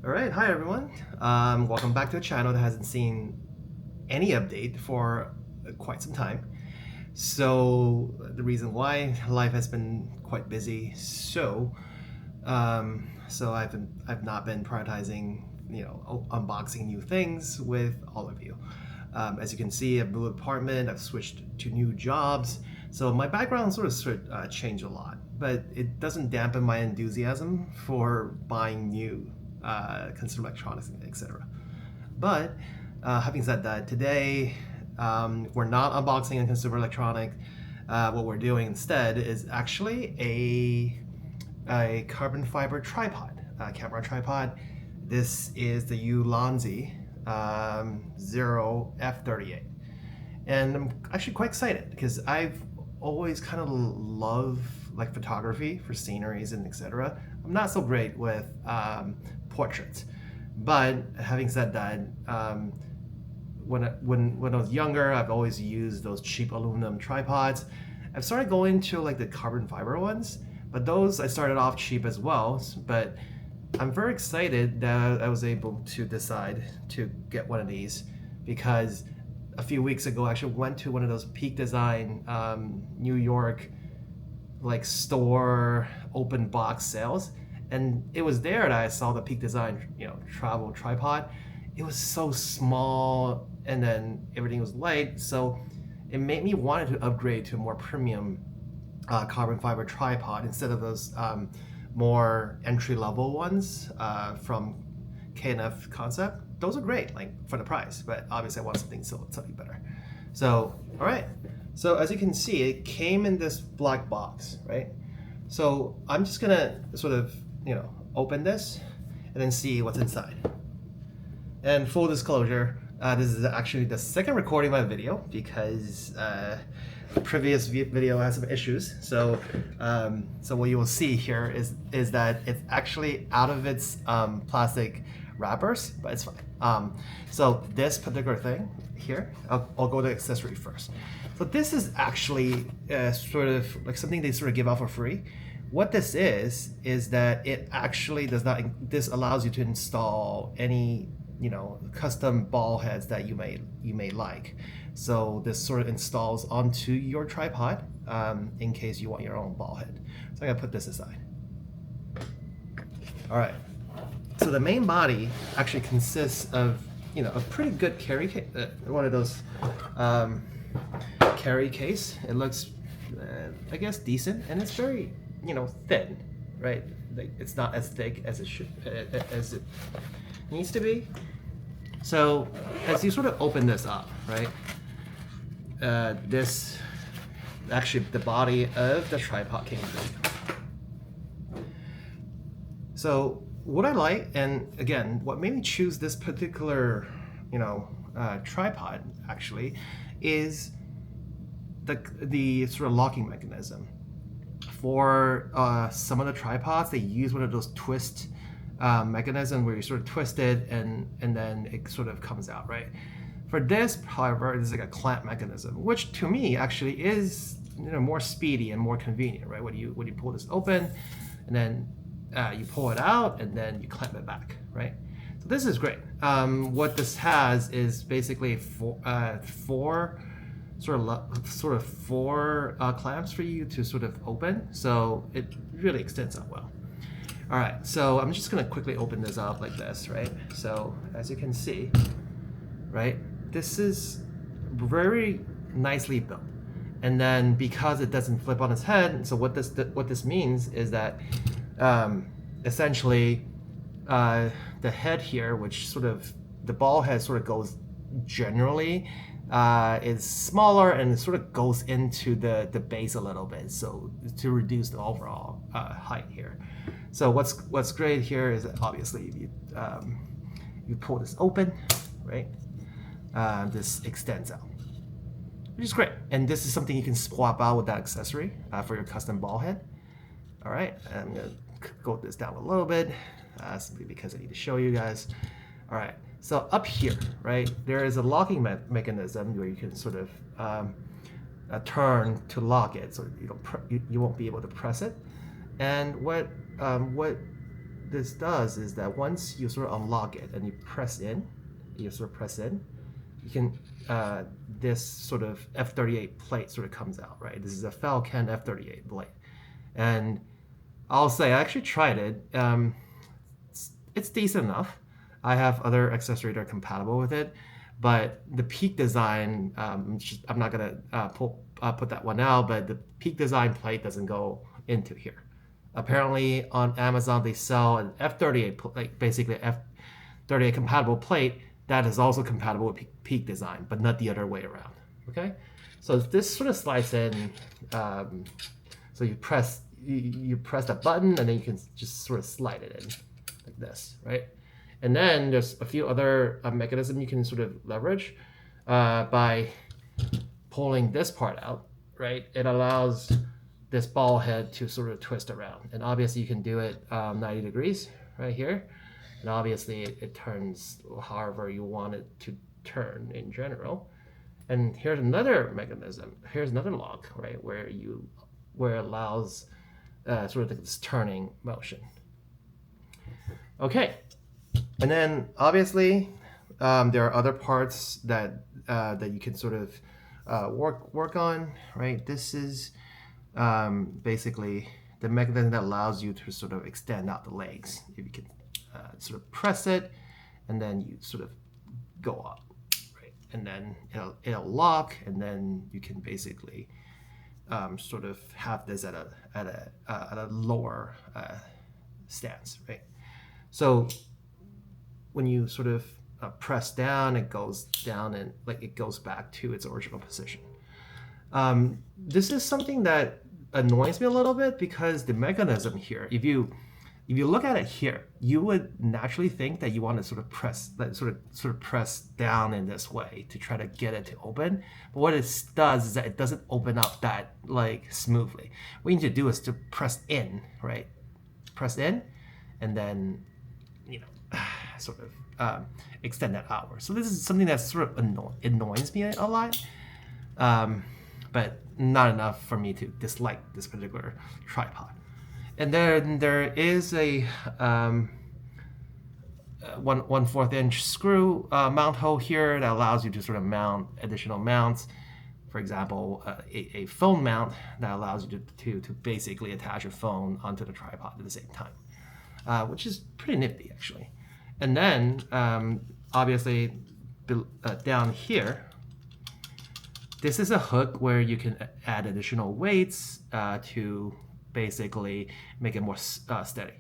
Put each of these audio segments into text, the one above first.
Alright, hi everyone. Welcome back to a channel that hasn't seen any update for quite some time. So the reason why, life has been quite busy. I've not been prioritizing, unboxing new things with all of you. As you can see, I've moved apartment, I've switched to new jobs. So my background sort of changed a lot, but it doesn't dampen my enthusiasm for buying new consumer electronics, etc. But having said that, today we're not unboxing a consumer electronic. What we're doing instead is actually a carbon fiber tripod, camera tripod. This is the Ulanzi F38. And I'm actually quite excited because I've always kind of loved like photography for sceneries and etc. I'm not so great with portraits, but having said that, when I was younger, I've always used those cheap aluminum tripods. I've started going to like the carbon fiber ones, but those I started off cheap as well. But I'm very excited that I was able to decide to get one of these because a few weeks ago I actually went to one of those Peak Design New York like store open box sales, and it was there that I saw the Peak Design travel tripod. It was so small and then everything was light, so it made me want to upgrade to a more premium carbon fiber tripod instead of those more entry-level ones from K&F Concept. Those are great, like for the price, but obviously I want something slightly better. So, all right. So as you can see, it came in this black box, right? So I'm just gonna sort of, open this and then see what's inside. And full disclosure, this is actually the second recording of my video because the previous video has some issues. So what you will see here is that it's actually out of its plastic wrappers, but it's fine. So this particular thing here, I'll go to accessory first. So this is actually sort of like something they sort of give out for free. What this is that it actually does not, this allows you to install any custom ball heads that you may like. So this sort of installs onto your tripod in case you want your own ball head. So I'm gonna put this aside. All right. So the main body actually consists of a pretty good carry case, one of those carry case. It looks I guess decent, and it's very thin, right? Like it's not as thick as it needs to be. So as you sort of open this up, right, this actually the body of the tripod came with. So what I like, and again, what made me choose this particular tripod actually is the sort of locking mechanism. For some of the tripods, they use one of those twist mechanism where you sort of twist it and then it sort of comes out, right? For this, however, it's like a clamp mechanism, which to me actually is more speedy and more convenient, right? When you pull this open and then you pull it out and then you clamp it back, right? So this is great. What this has is basically four clamps for you to sort of open, so it really extends out well. All right, so I'm just gonna quickly open this up like this, right? So as you can see, right, this is very nicely built, and then because it doesn't flip on its head, so what this means is that essentially the head here, which sort of the ball head sort of goes generally is smaller and it sort of goes into the base a little bit, so to reduce the overall height here. So what's great here is that obviously you pull this open, right? This extends out, which is great, and this is something you can swap out with that accessory for your custom ball head. All right, I'm gonna go this down a little bit simply because I need to show you guys. All right, so up here, right, there is a locking mechanism where you can sort of turn to lock it, so you won't be able to press it. And what this does is that once you sort of unlock it and you press in, you can, this sort of F38 plate sort of comes out, right? This is a Falcon F38 blade. And I'll say, I actually tried it. It's decent enough. I have other accessories that are compatible with it, but the Peak design, I'm not gonna put that one out, but the Peak design plate doesn't go into here. Apparently on Amazon they sell an F38, like basically F38 compatible plate that is also compatible with Peak design, but not the other way around. Okay, so this sort of slides in. So you press that button, and then you can just sort of slide it in like this, right? And then there's a few other mechanisms you can sort of leverage by pulling this part out, right? It allows this ball head to sort of twist around. And obviously you can do it 90 degrees right here. And obviously it turns however you want it to turn in general. And here's another mechanism. Here's another lock, right? Where it allows sort of this turning motion. Okay. And then obviously there are other parts that you can sort of work on, right? This is basically the mechanism that allows you to sort of extend out the legs. If you can sort of press it, and then you sort of go up, right? And then it'll lock, and then you can basically sort of have this at a lower stance, right? So when you sort of press down, it goes down and like it goes back to its original position. This is something that annoys me a little bit because the mechanism here, if you look at it here, you would naturally think that you want to sort of press, sort of press down in this way to try to get it to open. But what it does is that it doesn't open up that like smoothly. What you need to do is to press in, right? Press in, and then sort of extend that outward. So this is something that sort of annoys me a lot, but not enough for me to dislike this particular tripod. And then there is a 1/4 inch screw mount hole here that allows you to sort of mount additional mounts. For example, a phone mount that allows you to basically attach a phone onto the tripod at the same time, which is pretty nifty actually. And then obviously down here, this is a hook where you can add additional weights to basically make it more steady.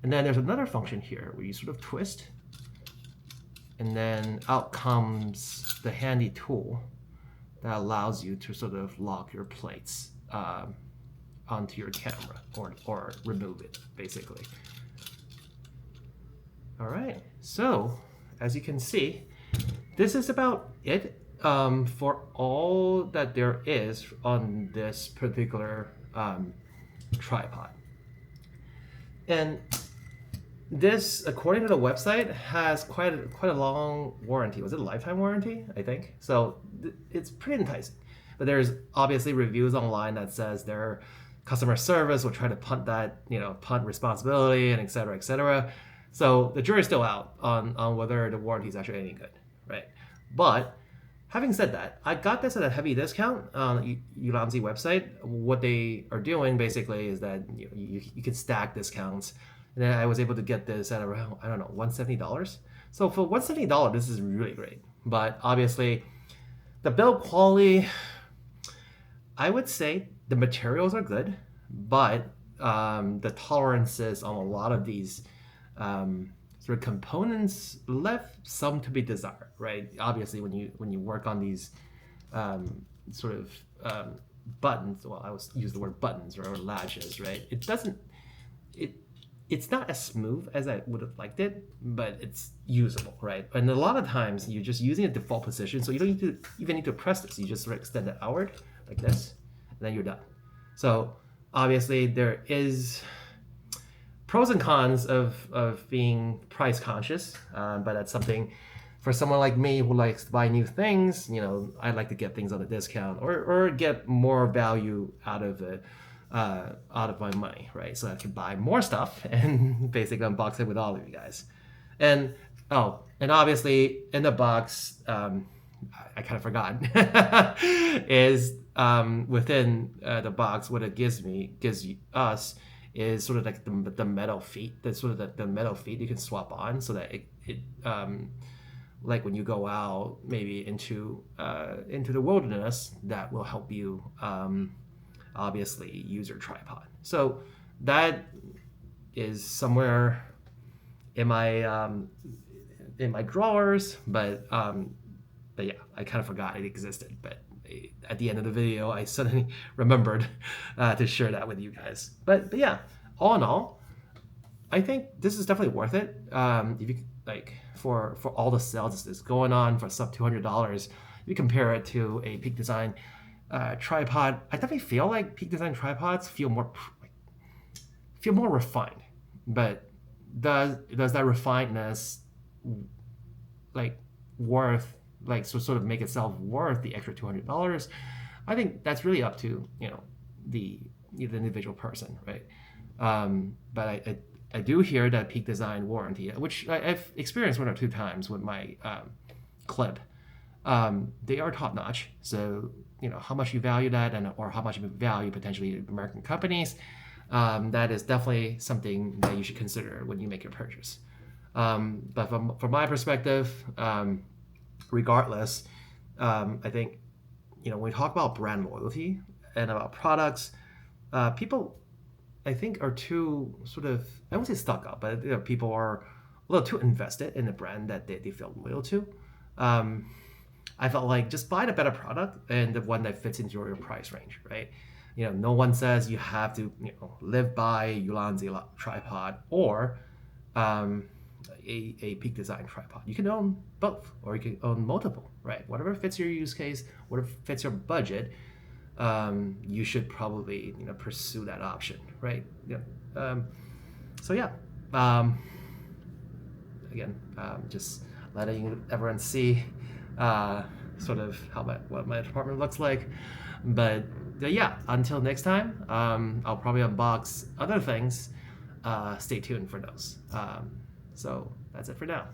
And then there's another function here where you sort of twist, and then out comes the handy tool that allows you to sort of lock your plates onto your camera or remove it basically. All right, so as you can see, this is about it for all that there is on this particular tripod. And this, according to the website, has quite a long warranty. Was it a lifetime warranty? I think so. It's pretty enticing. But there's obviously reviews online that says their customer service will try to punt responsibility and et cetera, et cetera. So the jury's still out on whether the warranty is actually any good, right? But having said that, I got this at a heavy discount on Ulanzi website. What they are doing basically is that you can stack discounts, and then I was able to get this at around, I don't know, $170. So for $170, this is really great. But obviously, the build quality, I would say the materials are good, but the tolerances on a lot of these sort of components left some to be desired, right? Obviously, when you work on these sort of buttons, well, I was use the word buttons or latches, right? It's not as smooth as I would have liked it, but it's usable, right? And a lot of times you're just using a default position, so you don't even need to press this. You just sort of extend it outward like this, and then you're done. So obviously there is pros and cons of being price conscious, but that's something for someone like me who likes to buy new things. I like to get things on a discount or get more value out of out of my money, right? So I can buy more stuff and basically unbox it with all of you guys. And and obviously in the box, I kind of forgot, is within the box, what it gives us is sort of like the metal feet, that's sort of the metal feet you can swap on, so that it like when you go out maybe into the wilderness, that will help you obviously use your tripod. So that is somewhere in my drawers, but yeah, I kind of forgot it existed. But at the end of the video, I suddenly remembered to share that with you guys. But yeah, all in all, I think this is definitely worth it. If you like, for all the sales that's going on for sub $200, if you compare it to a Peak Design tripod, I definitely feel like Peak Design tripods feel more refined. But does that refinedness like worth sort of make itself worth the extra $200? I think that's really up to the individual person, right? But I do hear that Peak Design warranty, which I've experienced 1 or 2 times with my clip, they are top notch. So how much you value that, or how much you value potentially American companies, that is definitely something that you should consider when you make your purchase. But from my perspective, regardless, I think when we talk about brand loyalty and about products, people, I think, are too sort of, I won't say stuck up, but people are a little too invested in the brand that they feel loyal to. I felt like just buy the better product and the one that fits into your price range, right? No one says you have to live by Ulanzi tripod or a Peak Design tripod. You can own both, or you can own multiple, right? Whatever fits your use case, whatever fits your budget, you should probably pursue that option, right? So yeah, again, just letting everyone see sort of what my department looks like. But yeah, until next time, I'll probably unbox other things. Stay tuned for those. So that's it for now.